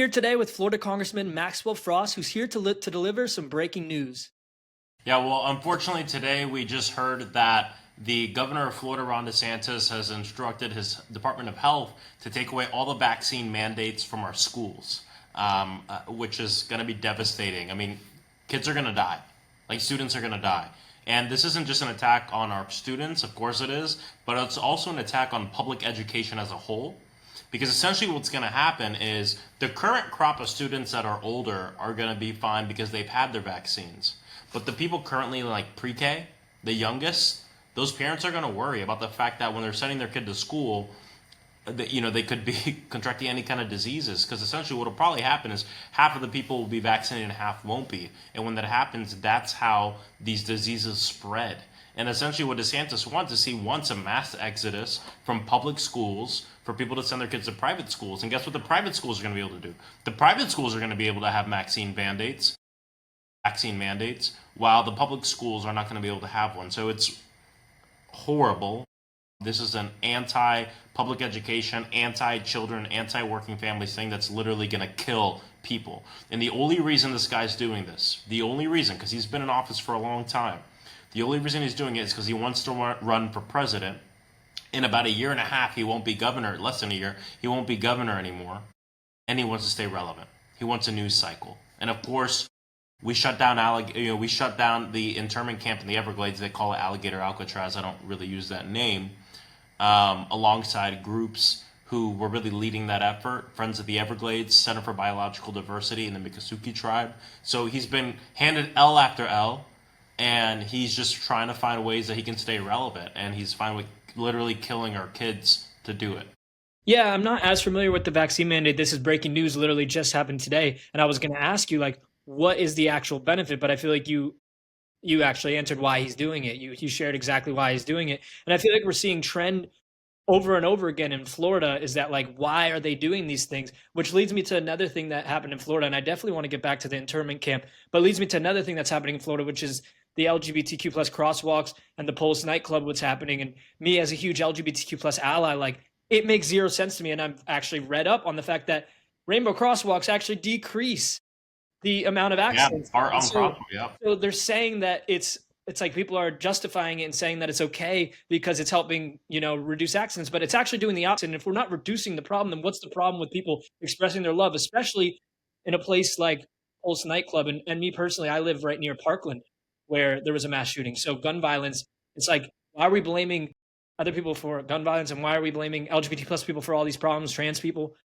Here today with Florida Congressman Maxwell Frost, who's here to deliver some breaking news. Yeah, well, unfortunately, today we just heard that the governor of Florida, Ron DeSantis, has instructed his Department of Health to take away all the vaccine mandates from our schools, which is going to be devastating. I mean, kids are going to die, like students are going to die. And this isn't just an attack on our students, of course it is, but it's also an attack on public education as a whole. Because essentially what's going to happen is the current crop of students that are older are going to be fine because they've had their vaccines. But the people currently in like pre-K, the youngest, those parents are going to worry about the fact that when they're sending their kid to school, that they could be contracting any kind of diseases. Because essentially what will probably happen is half of the people will be vaccinated and half won't be. And when that happens, that's how these diseases spread. And essentially what DeSantis wants is he wants a mass exodus from public schools for people to send their kids to private schools. And guess what the private schools are going to be able to do? The private schools are going to be able to have vaccine mandates, while the public schools are not going to be able to have one. So it's horrible. This is an anti-public education, anti-children, anti-working families thing that's literally going to kill people. And the only reason this guy's doing this, the only reason, because he's been in office for a long time, the only reason he's doing it is because he wants to run for president. In about a year and a half, he won't be governor, less than a year, he won't be governor anymore. And he wants to stay relevant. He wants a news cycle. And of course, we shut down the internment camp in the Everglades. They call it Alligator Alcatraz. I don't really use that name. Alongside groups who were really leading that effort, Friends of the Everglades, Center for Biological Diversity, and the Miccosukee tribe. So he's been handed L after L, and he's just trying to find ways that he can stay relevant. And he's fine with literally killing our kids to do it. Yeah, I'm not as familiar with the vaccine mandate. This is breaking news, literally just happened today. And I was going to ask you, like, what is the actual benefit? But I feel like you actually answered why he's doing it. You shared exactly why he's doing it. And I feel like we're seeing trend over and over again in Florida is that, like, why are they doing these things? Which leads me to another thing that happened in Florida, and I definitely want to get back to the internment camp, but leads me to another thing that's happening in Florida, which is the LGBTQ plus crosswalks and the Pulse nightclub, what's happening. And me as a huge LGBTQ plus ally, like, it makes zero sense to me. And I've actually read up on the fact that rainbow crosswalks actually decrease the amount of Yeah, accidents. our And own so, problem. Yeah. so they're saying that it's like people are justifying it and saying that it's okay because it's helping, reduce accidents, but it's actually doing the opposite. And if we're not reducing the problem, then what's the problem with people expressing their love, especially in a place like Pulse nightclub? And me personally, I live right near Parkland where there was a mass shooting. So gun violence, it's like, why are we blaming other people for gun violence? And why are we blaming LGBT plus people for all these problems, trans people?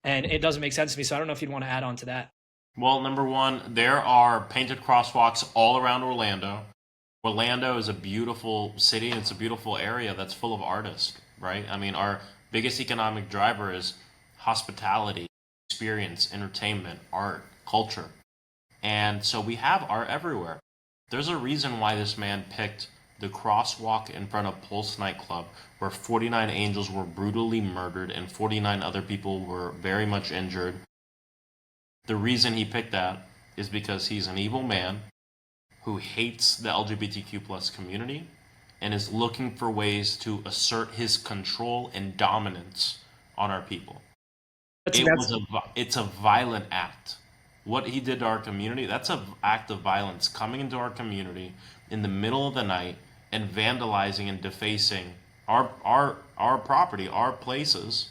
And it doesn't make sense to me. So I don't know if you'd want to add on to that. Well, number one, there are painted crosswalks all around Orlando. Orlando is a beautiful city and it's a beautiful area that's full of artists, right? I mean, our biggest economic driver is hospitality, experience, entertainment, art, culture. And so we have art everywhere. There's a reason why this man picked the crosswalk in front of Pulse nightclub, where 49 angels were brutally murdered and 49 other people were very much injured. The reason he picked that is because he's an evil man who hates the LGBTQ plus community and is looking for ways to assert his control and dominance on our people. That's that's It's a violent act. What he did to our community, that's an act of violence, coming into our community in the middle of the night and vandalizing and defacing our property, our places,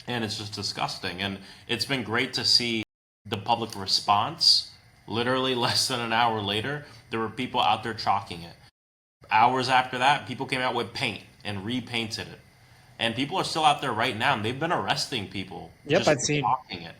and it's just disgusting. And it's been great to see the public response. Literally less than an hour later, there were people out there chalking it. Hours after that, people came out with paint and repainted it. And people are still out there right now, and they've been arresting people Yep, just I've for seen. chalking it.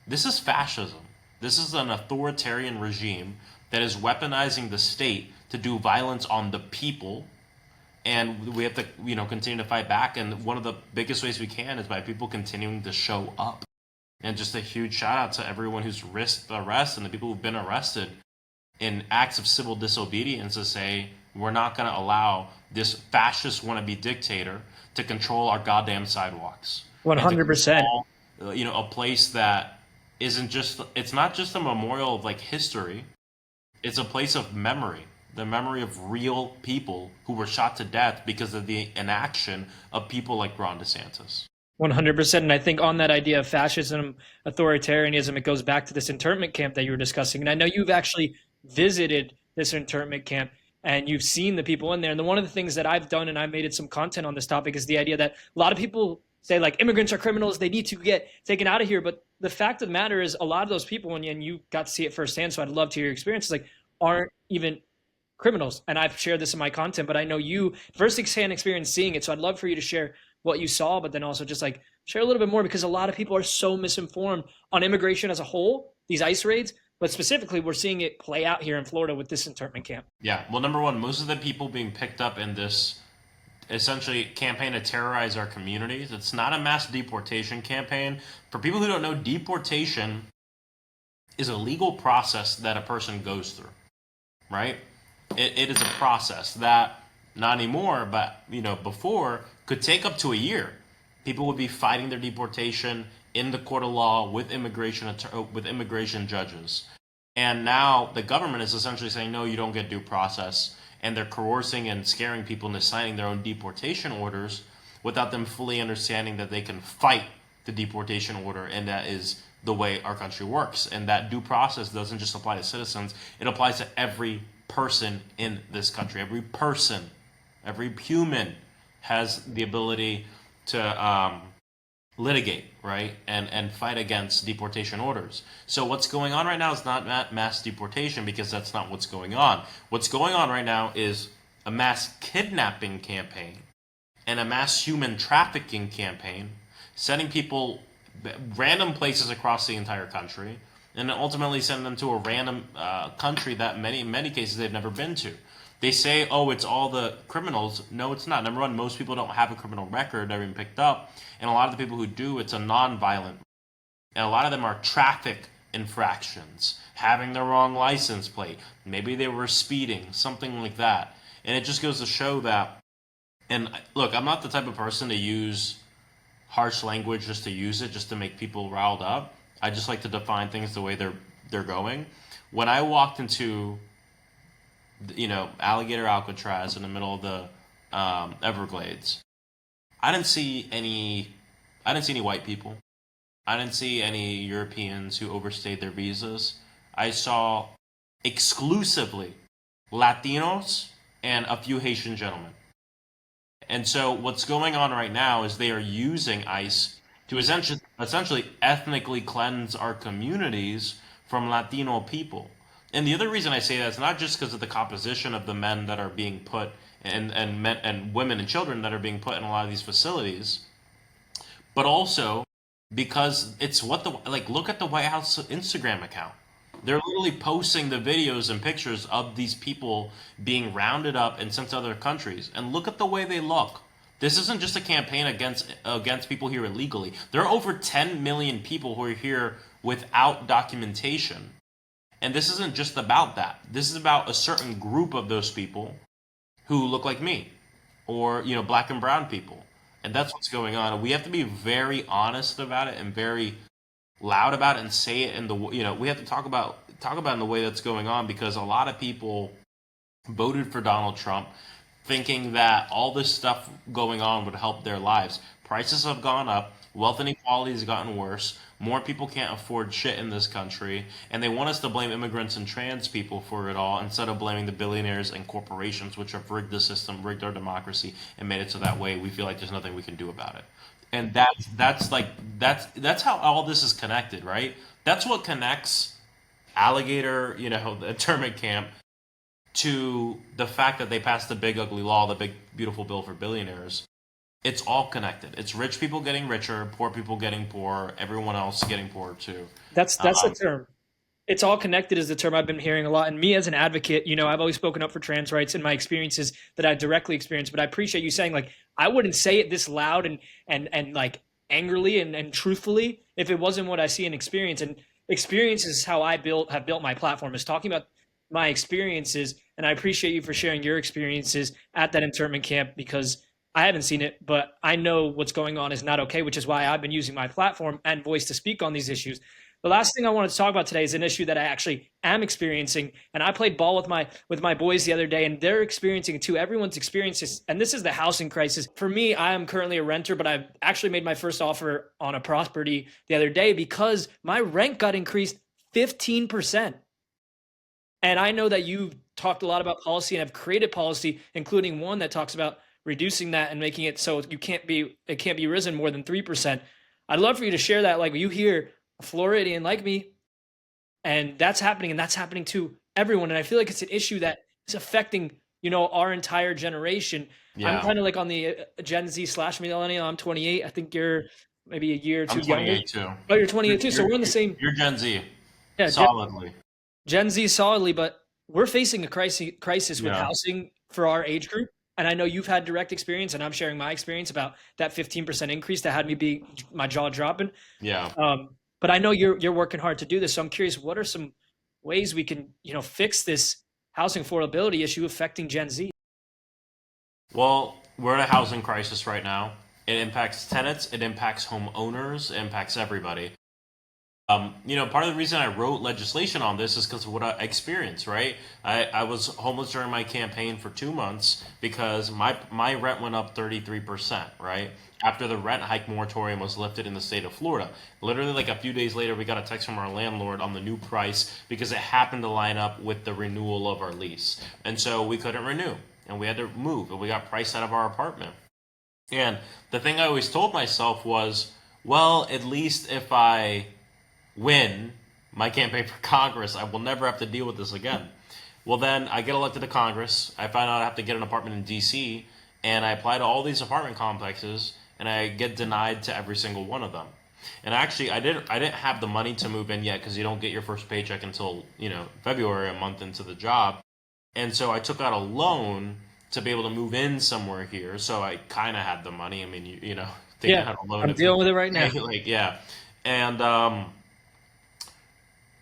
This is fascism. This is an authoritarian regime that is weaponizing the state to do violence on the people. And we have to, continue to fight back. And one of the biggest ways we can is by people continuing to show up. And just a huge shout out to everyone who's risked arrest and the people who've been arrested in acts of civil disobedience to say, we're not going to allow this fascist wannabe dictator to control our goddamn sidewalks and to 100%. control, a place that it's not just a memorial of like history. It's a place of memory, the memory of real people who were shot to death because of the inaction of people like Ron DeSantis. 100%. And I think on that idea of fascism, authoritarianism, it goes back to this internment camp that you were discussing. And I know you've actually visited this internment camp and you've seen the people in there. And one of the things that I've done, and I've made some content on this topic, is the idea that a lot of people say like immigrants are criminals, they need to get taken out of here. But the fact of the matter is, a lot of those people, and you got to see it firsthand, so I'd love to hear your experiences, like aren't even criminals. And I've shared this in my content, but I know you first-hand experience seeing it. So I'd love for you to share what you saw, but then also just like share a little bit more, because a lot of people are so misinformed on immigration as a whole, these ICE raids, but specifically we're seeing it play out here in Florida with this internment camp. Yeah, well, number one, most of the people being picked up in this essentially campaign to terrorize our communities, it's not a mass deportation campaign. For people who don't know, deportation is a legal process that a person goes through, right? It is a process that not anymore, but before could take up to a year. People would be fighting their deportation in the court of law with immigration judges. And now the government is essentially saying, no, you don't get due process. And they're coercing and scaring people into signing their own deportation orders without them fully understanding that they can fight the deportation order. And that is the way our country works. And that due process doesn't just apply to citizens, it applies to every person in this country. Every person, every human has the ability to litigate, right, and fight against deportation orders. So what's going on right now is not mass deportation, because that's not what's going on. What's going on right now is a mass kidnapping campaign and a mass human trafficking campaign, sending people random places across the entire country, and then ultimately sending them to a random country that in many cases they've never been to. They say, oh, it's all the criminals. No, it's not. Number one, most people don't have a criminal record that have been picked up. And a lot of the people who do, it's a non-violent. And a lot of them are traffic infractions, having the wrong license plate. Maybe they were speeding, something like that. And it just goes to show that, and look, I'm not the type of person to use harsh language just to use it, just to make people riled up. I just like to define things the way they're going. When I walked into alligator Alcatraz in the middle of the Everglades, I didn't see any white people. I didn't see any Europeans who overstayed their visas. I saw exclusively Latinos and a few Haitian gentlemen. And so what's going on right now is they are using ICE to essentially ethnically cleanse our communities from Latino people. And the other reason I say that is not just because of the composition of the men that are being put and men and women and children that are being put in a lot of these facilities, but also because it's look at the White House Instagram account. They're literally posting the videos and pictures of these people being rounded up and sent to other countries. And look at the way they look. This isn't just a campaign against people here illegally. There are over 10 million people who are here without documentation. And this isn't just about that. This is about a certain group of those people who look like me, or black and brown people. And that's what's going on. We have to be very honest about it and very loud about it, and say it in the we have to talk about in the way that's going on, because a lot of people voted for Donald Trump thinking that all this stuff going on would help their lives. Prices have gone up, wealth inequality has gotten worse, more people can't afford shit in this country, and they want us to blame immigrants and trans people for it all instead of blaming the billionaires and corporations which have rigged the system, rigged our democracy, and made it so that way we feel like there's nothing we can do about it. And that's how all this is connected, right? That's what connects alligator, the internment camp, to the fact that they passed the big ugly law, the big beautiful bill for billionaires. It's all connected. It's rich people getting richer, poor people getting poorer, everyone else getting poorer too. That's the term. It's all connected is the term I've been hearing a lot. And me as an advocate, I've always spoken up for trans rights in my experiences that I directly experienced. But I appreciate you saying, like, I wouldn't say it this loud and like angrily and truthfully if it wasn't what I see and experience. And experience is how I have built my platform, is talking about my experiences. And I appreciate you for sharing your experiences at that internment camp, because I haven't seen it, but I know what's going on is not okay, which is why I've been using my platform and voice to speak on these issues. the last thing I wanted to talk about today is an issue that I actually am experiencing. And I played ball with my boys the other day, and they're experiencing it too. Everyone's experiencing this, and this is the housing crisis. For me, I am currently a renter, but I've actually made my first offer on a property the other day because my rent got increased 15%. And I know that you've talked a lot about policy and have created policy, including one that talks about reducing that and making it so it can't be risen more than 3%. I'd love for you to share that. Like, you hear a Floridian like me, and that's happening to everyone. And I feel like it's an issue that is affecting, our entire generation. I'm Yeah, kind of like on the Gen Z slash millennial. I'm 28. I think you're maybe a year or I'm two younger. 28 too. Oh, you're You're 28 too. So you're we're in the same, you're Gen Z, yeah, solidly. Gen Z solidly, but we're facing a crisis with Yeah, housing for our age group. And I know you've had direct experience, and I'm sharing my experience about that 15% increase that had me be my jaw dropping. yeah. But I know you're working hard to do this. So I'm curious, what are some ways we can, fix this housing affordability issue affecting Gen Z? Well, we're in a housing crisis right now. It impacts tenants, it impacts homeowners, it impacts everybody. Part of the reason I wrote legislation on this is because of what I experienced, right? I was homeless during my campaign for 2 months because my rent went up 33%, right? After the rent hike moratorium was lifted in the state of Florida. Literally, like a few days later, we got a text from our landlord on the new price because it happened to line up with the renewal of our lease. And so we couldn't renew and we had to move and we got priced out of our apartment. And the thing I always told myself was, well, at least if I win my campaign for Congress, I will never have to deal with this again. Well, then I get elected to Congress. I find out I have to get an apartment in D.C., and I apply to all these apartment complexes, and I get denied to every single one of them. And actually, I didn't have the money to move in yet because you don't get your first paycheck until February, a month into the job. And so I took out a loan to be able to move in somewhere here. So I kind of had the money. I mean, taking Yeah, out a loan I'm if you dealing with it right now. like yeah, and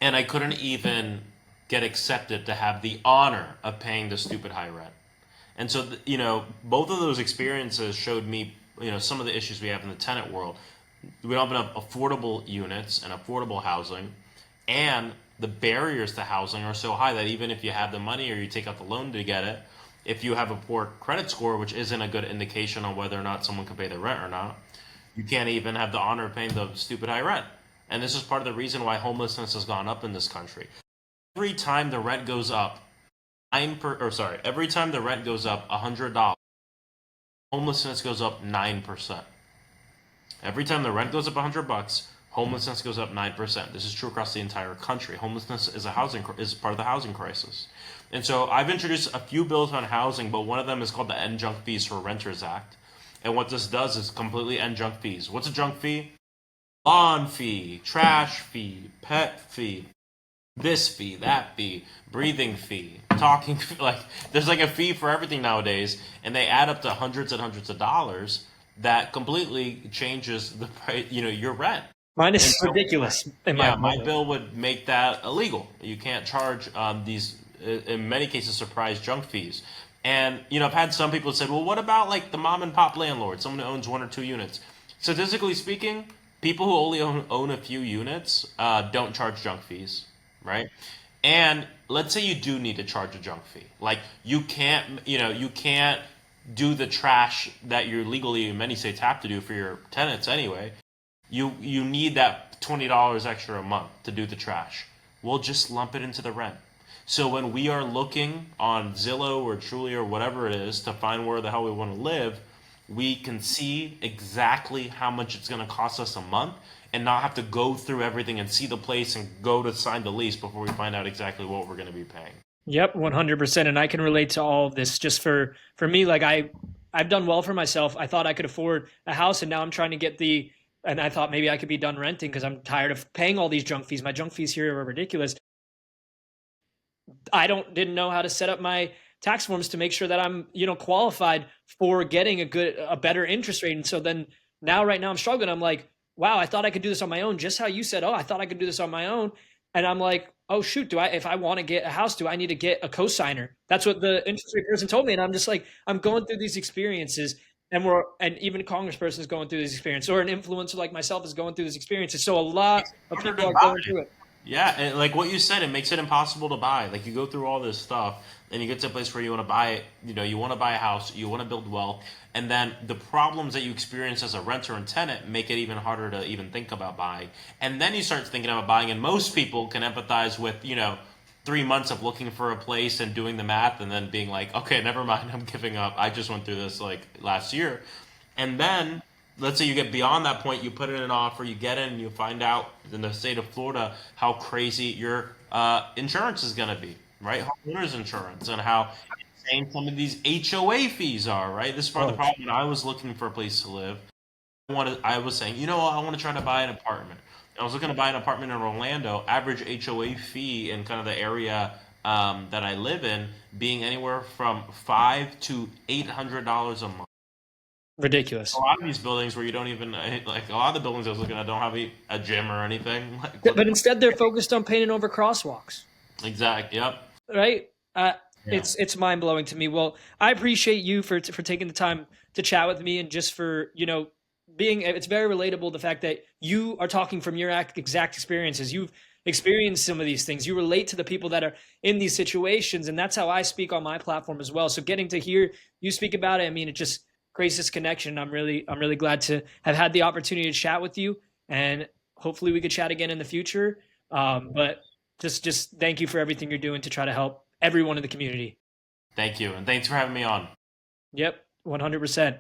and I couldn't even get accepted to have the honor of paying the stupid high rent. And so, both of those experiences showed me, some of the issues we have in the tenant world. We don't have enough affordable units and affordable housing, and the barriers to housing are so high that even if you have the money or you take out the loan to get it, if you have a poor credit score, which isn't a good indication on whether or not someone can pay their rent or not, you can't even have the honor of paying the stupid high rent. And this is part of the reason why homelessness has gone up in this country. Every time the rent goes up, every time the rent goes up $100, homelessness goes up 9%. Every time the rent goes up $100, homelessness goes up 9%. This is true across the entire country. Homelessness is part of the housing crisis. And so I've introduced a few bills on housing, but one of them is called the End Junk Fees for Renters Act. And what this does is completely end junk fees. What's a junk fee? Lawn fee, trash fee, pet fee, this fee, that fee, breathing fee, talking fee. Like, there's like a fee for everything nowadays, and they add up to hundreds and hundreds of dollars that completely changes the price, your rent. Mine And is so, ridiculous in my yeah, my opinion. bill would make that illegal. You can't charge these, in many cases, surprise junk fees. And I've had some people say, well, what about like the mom and pop landlord, someone who owns one or two units? Statistically speaking, people who only own a few units don't charge junk fees, right? And let's say you do need to charge a junk fee, like you can't do the trash that you're legally in many states have to do for your tenants anyway. You need that $20 extra a month to do the trash. We'll just lump it into the rent. So when we are looking on Zillow or Trulia or whatever it is to find where the hell we want to live, we can see exactly how much it's going to cost us a month and not have to go through everything and see the place and go to sign the lease before we find out exactly what we're going to be paying. Yep, 100%. And I can relate to all of this. Just for me, like I've done well for myself. I thought I could afford a house, and now I'm trying to and I thought maybe I could be done renting because I'm tired of paying all these junk fees. My junk fees here are ridiculous. I didn't know how to set up my tax forms to make sure that I'm, qualified for getting a better interest rate. And so then right now I'm struggling. I'm like, wow, I thought I could do this on my own. Just how you said, oh, I thought I could do this on my own. And I'm like, oh shoot, if I want to get a house, do I need to get a cosigner? That's what the interest rate person told me. And I'm just like, I'm going through these experiences. and even a congressperson is going through this experience, or an influencer like myself is going through this experience. So a lot of Harder people to are buy. going through it. Yeah, and like what you said, it makes it impossible to buy. Like you go through all this stuff, and you get to a place where you want to buy, you want to buy a house, you want to build wealth, and then the problems that you experience as a renter and tenant make it even harder to even think about buying. And then you start thinking about buying, and most people can empathize with, 3 months of looking for a place and doing the math, and then being like, okay, never mind, I'm giving up. I just went through this like last year, and then let's say you get beyond that point, you put in an offer, you get in, and you find out in the state of Florida how crazy your insurance is going to be, right? Homeowners insurance, and how insane some of these HOA fees are, right? This is part of the Oh, problem. When I was looking for a place to live, I was saying, you know what, I want to try to buy an apartment. I was looking to buy an apartment in Orlando, average HOA fee in kind of the area that I live in being anywhere from $500 to $800 a month. A ridiculous. lot of these buildings where you don't even like a lot of the buildings I was looking at don't have a gym or anything. Like, But instead, they're focused on painting over crosswalks, exact. Yep. right? Yeah. It's mind blowing to me. Well, I appreciate you for taking the time to chat with me, and just for being. It's very relatable, the fact that you are talking from your exact experiences. You've experienced some of these things. You relate to the people that are in these situations, and that's how I speak on my platform as well. So getting to hear you speak about it, I mean, it just creates this connection. I'm really glad to have had the opportunity to chat with you, and hopefully we could chat again in the future. But just thank you for everything you're doing to try to help everyone in the community. Thank you, and thanks for having me on. Yep, 100%.